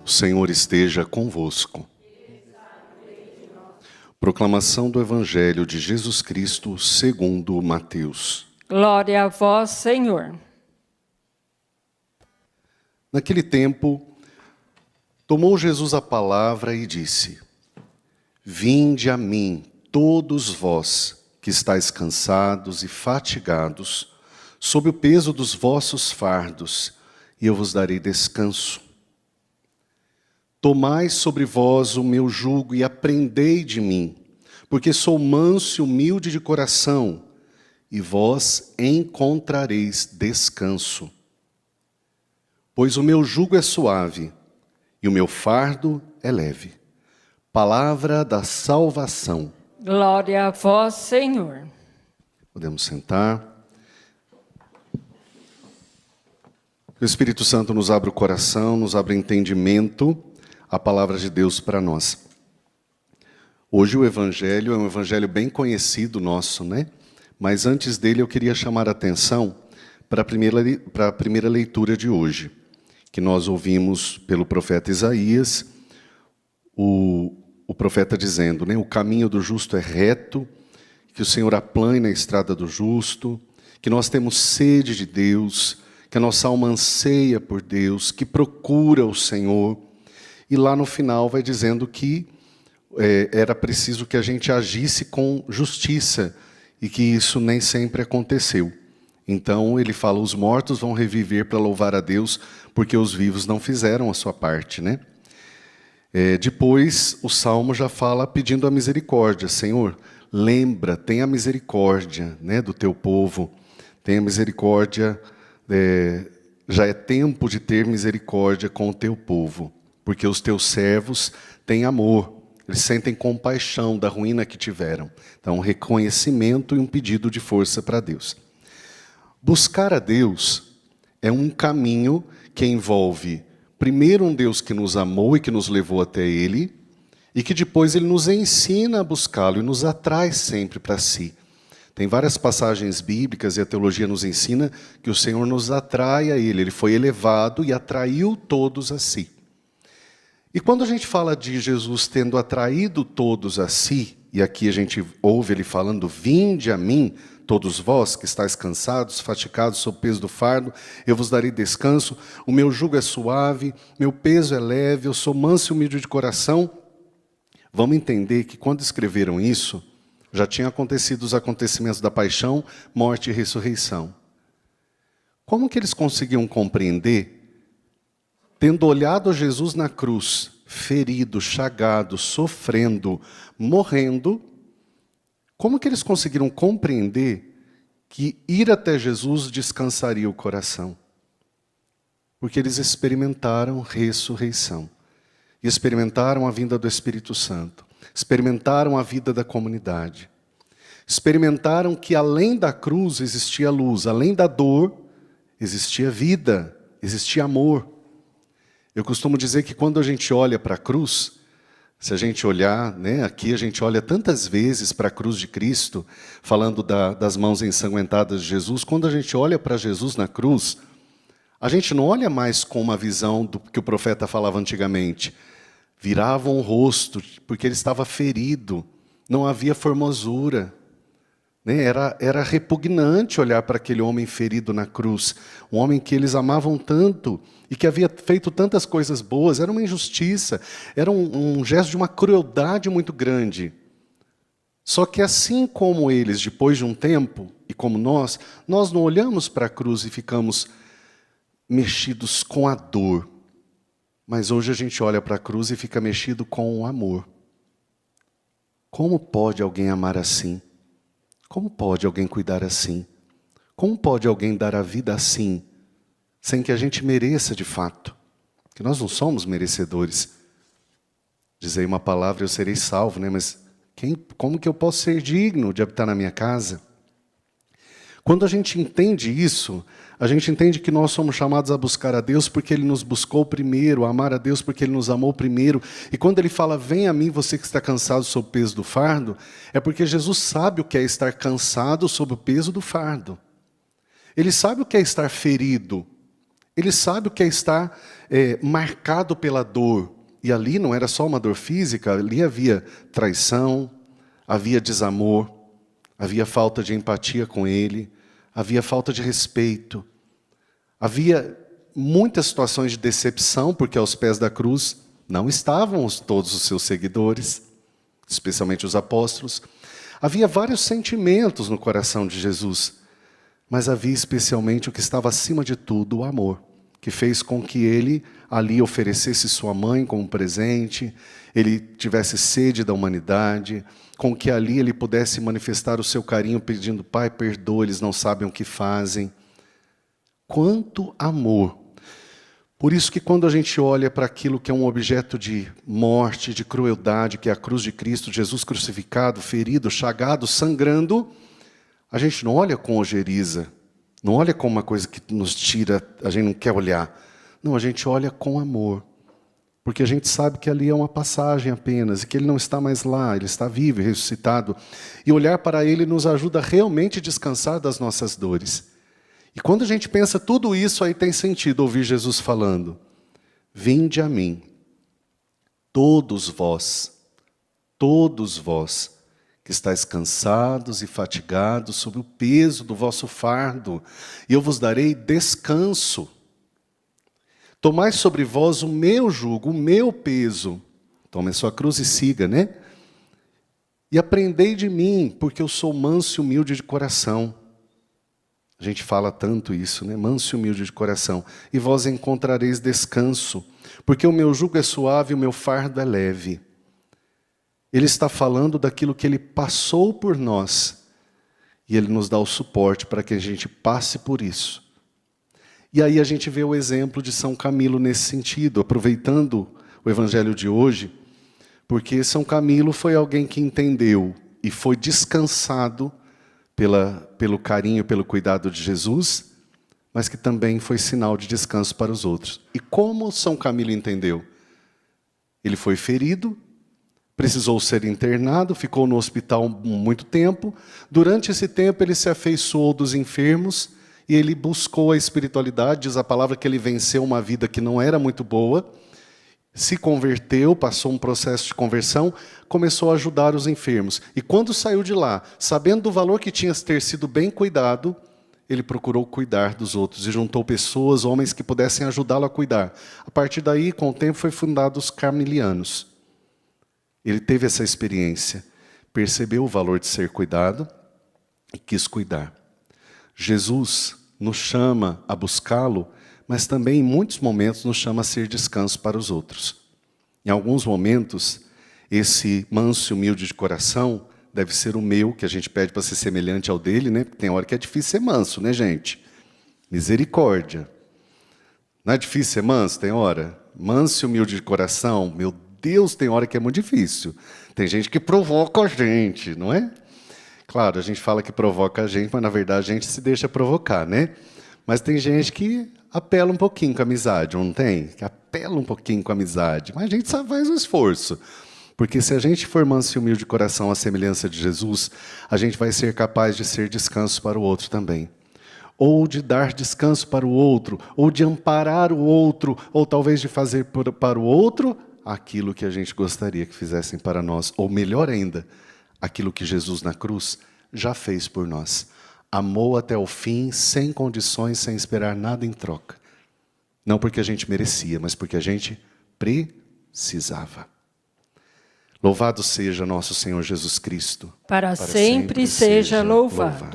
O Senhor esteja convosco. Proclamação do Evangelho de Jesus Cristo segundo Mateus. Glória a vós, Senhor. Naquele tempo, tomou Jesus a palavra e disse: Vinde a mim, todos vós que estáis cansados e fatigados, sob o peso dos vossos fardos, e eu vos darei descanso. Tomai sobre vós o meu jugo e aprendei de mim, porque sou manso e humilde de coração, e vós encontrareis descanso. Pois o meu jugo é suave, e o meu fardo é leve. Palavra da salvação. Glória a vós, Senhor. Podemos sentar. O Espírito Santo nos abre o coração, nos abre entendimento, a palavra de Deus para nós. Hoje o Evangelho é um Evangelho bem conhecido nosso, né? Mas antes dele eu queria chamar a atenção para a primeira leitura de hoje, que nós ouvimos pelo profeta Isaías, o profeta dizendo, né? O caminho do justo é reto, que o Senhor aplane a estrada do justo, que nós temos sede de Deus, que a nossa alma anseia por Deus, que procura o Senhor. E lá no final vai dizendo que era preciso que a gente agisse com justiça e que isso nem sempre aconteceu. Então ele fala, os mortos vão reviver para louvar a Deus, porque os vivos não fizeram a sua parte, né? Depois o Salmo já fala pedindo a misericórdia. Senhor, lembra, tenha misericórdia, né, do teu povo, tenha misericórdia, já é tempo de ter misericórdia com o teu povo. Porque os teus servos têm amor, eles sentem compaixão da ruína que tiveram. Então, um reconhecimento e um pedido de força para Deus. Buscar a Deus é um caminho que envolve, primeiro, um Deus que nos amou e que nos levou até Ele, e que depois Ele nos ensina a buscá-lo e nos atrai sempre para si. Tem várias passagens bíblicas e a teologia nos ensina que o Senhor nos atrai a Ele. Ele foi elevado e atraiu todos a si. E quando a gente fala de Jesus tendo atraído todos a si, e aqui a gente ouve ele falando, vinde a mim, todos vós que estáis cansados, fatigados sob o peso do fardo, eu vos darei descanso, o meu jugo é suave, meu peso é leve, eu sou manso e humilde de coração. Vamos entender que quando escreveram isso, já tinham acontecido os acontecimentos da paixão, morte e ressurreição. Como que eles conseguiam compreender, tendo olhado Jesus na cruz, ferido, chagado, sofrendo, morrendo, como que eles conseguiram compreender que ir até Jesus descansaria o coração? Porque eles experimentaram ressurreição, e experimentaram a vinda do Espírito Santo, experimentaram a vida da comunidade, experimentaram que além da cruz existia luz, além da dor existia vida, existia amor. Eu costumo dizer que quando a gente olha para a cruz, se a gente olhar, né, aqui a gente olha tantas vezes para a cruz de Cristo, falando das mãos ensanguentadas de Jesus, quando a gente olha para Jesus na cruz, a gente não olha mais com uma visão do que o profeta falava antigamente. Viravam o rosto, porque ele estava ferido, não havia formosura. Era repugnante olhar para aquele homem ferido na cruz, um homem que eles amavam tanto e que havia feito tantas coisas boas. Era uma injustiça, era um gesto de uma crueldade muito grande. Só que assim como eles, depois de um tempo, e como nós não olhamos para a cruz e ficamos mexidos com a dor, mas hoje a gente olha para a cruz e fica mexido com o amor. Como pode alguém amar assim? Como pode alguém cuidar assim? Como pode alguém dar a vida assim, sem que a gente mereça de fato? Porque nós não somos merecedores. Dizei uma palavra, eu serei salvo, né? Mas como que eu posso ser digno de habitar na minha casa? Quando a gente entende isso, a gente entende que nós somos chamados a buscar a Deus porque Ele nos buscou primeiro, a amar a Deus porque Ele nos amou primeiro. E quando Ele fala, vem a mim você que está cansado sob o peso do fardo, é porque Jesus sabe o que é estar cansado sob o peso do fardo. Ele sabe o que é estar ferido. Ele sabe o que é estar marcado pela dor. E ali não era só uma dor física, ali havia traição, havia desamor, havia falta de empatia com ele, havia falta de respeito. Havia muitas situações de decepção, porque aos pés da cruz não estavam todos os seus seguidores, especialmente os apóstolos. Havia vários sentimentos no coração de Jesus, mas havia especialmente o que estava acima de tudo, o amor, que fez com que ele ali oferecesse sua mãe como presente, ele tivesse sede da humanidade, com que ali ele pudesse manifestar o seu carinho pedindo: Pai, perdoa, eles não sabem o que fazem. Quanto amor! Por isso que quando a gente olha para aquilo que é um objeto de morte, de crueldade, que é a cruz de Cristo, Jesus crucificado, ferido, chagado, sangrando, a gente não olha com ojeriza, não olha como uma coisa que nos tira, a gente não quer olhar. Não, a gente olha com amor, porque a gente sabe que ali é uma passagem apenas, e que ele não está mais lá, ele está vivo e ressuscitado. E olhar para ele nos ajuda realmente a descansar das nossas dores. E quando a gente pensa tudo isso, aí tem sentido ouvir Jesus falando: vinde a mim, todos vós, que estáis cansados e fatigados sob o peso do vosso fardo, e eu vos darei descanso. Tomai sobre vós o meu jugo, o meu peso. Tome a sua cruz e siga, né? E aprendei de mim, porque eu sou manso e humilde de coração. A gente fala tanto isso, né? Manso e humilde de coração. E vós encontrareis descanso, porque o meu jugo é suave e o meu fardo é leve. Ele está falando daquilo que ele passou por nós. E ele nos dá o suporte para que a gente passe por isso. E aí a gente vê o exemplo de São Camilo nesse sentido, aproveitando o evangelho de hoje, porque São Camilo foi alguém que entendeu e foi descansado pelo carinho, pelo cuidado de Jesus, mas que também foi sinal de descanso para os outros. E como São Camilo entendeu? Ele foi ferido, precisou ser internado, ficou no hospital muito tempo. Durante esse tempo ele se afeiçoou dos enfermos e ele buscou a espiritualidade. Diz a palavra que ele venceu uma vida que não era muito boa, se converteu, passou um processo de conversão, começou a ajudar os enfermos. E quando saiu de lá, sabendo do valor que tinha ter sido bem cuidado, ele procurou cuidar dos outros e juntou pessoas, homens que pudessem ajudá-lo a cuidar. A partir daí, com o tempo, foi fundado os Carmelianos. Ele teve essa experiência, percebeu o valor de ser cuidado e quis cuidar. Jesus nos chama a buscá-lo, mas também, em muitos momentos, nos chama a ser descanso para os outros. Em alguns momentos, esse manso e humilde de coração deve ser o meu, que a gente pede para ser semelhante ao dele, né? Porque tem hora que é difícil ser manso, né, gente? Misericórdia. Não é difícil ser manso? Tem hora? Manso e humilde de coração, meu Deus, tem hora que é muito difícil. Tem gente que provoca a gente, não é? Claro, a gente fala que provoca a gente, mas na verdade a gente se deixa provocar, né? Mas tem gente que apela um pouquinho com a amizade, não tem? Que apela um pouquinho com a amizade, mas a gente só faz o esforço. Porque se a gente for manso e humilde de coração à semelhança de Jesus, a gente vai ser capaz de ser descanso para o outro também. Ou de dar descanso para o outro, ou de amparar o outro, ou talvez de fazer para o outro aquilo que a gente gostaria que fizessem para nós. Ou melhor ainda, aquilo que Jesus na cruz já fez por nós. Amou até o fim, sem condições, sem esperar nada em troca. Não porque a gente merecia, mas porque a gente precisava. Louvado seja nosso Senhor Jesus Cristo. Para sempre seja louvado.